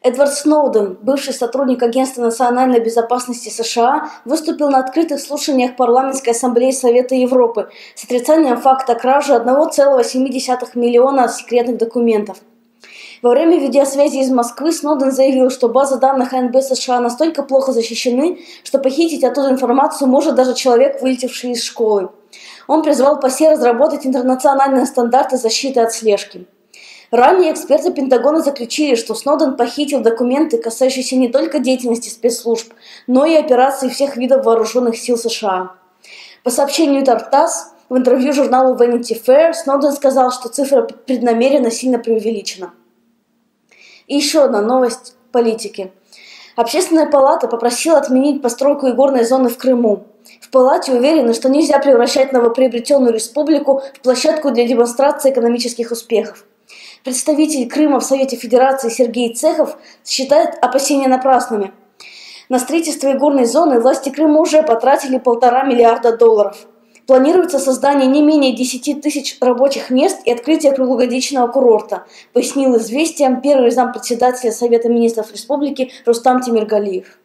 Эдвард Сноуден, бывший сотрудник Агентства национальной безопасности США, выступил на открытых слушаниях Парламентской ассамблеи Совета Европы с отрицанием факта кражи 1,7 миллиона секретных документов. Во время видеосвязи из Москвы Сноуден заявил, что базы данных АНБ США настолько плохо защищены, что похитить оттуда информацию может даже человек, вылетевший из школы. Он призвал ПАСЕ разработать интернациональные стандарты защиты от слежки. Ранее эксперты Пентагона заключили, что Сноуден похитил документы, касающиеся не только деятельности спецслужб, но и операций всех видов вооруженных сил США. По сообщению ТАСС, в интервью журналу Vanity Fair Сноуден сказал, что цифра преднамеренно сильно преувеличена. И еще одна новость политики. Общественная палата попросила отменить постройку игорной зоны в Крыму. В палате уверены, что нельзя превращать новоприобретенную республику в площадку для демонстрации экономических успехов. Представитель Крыма в Совете Федерации Сергей Цехов считает опасения напрасными. На строительство игорной зоны власти Крыма уже потратили $1,5 миллиарда. Планируется создание не менее 10 тысяч рабочих мест и открытие круглогодичного курорта, пояснил «Известиям» первый зампредседателя Совета министров республики Рустам Темиргалиев.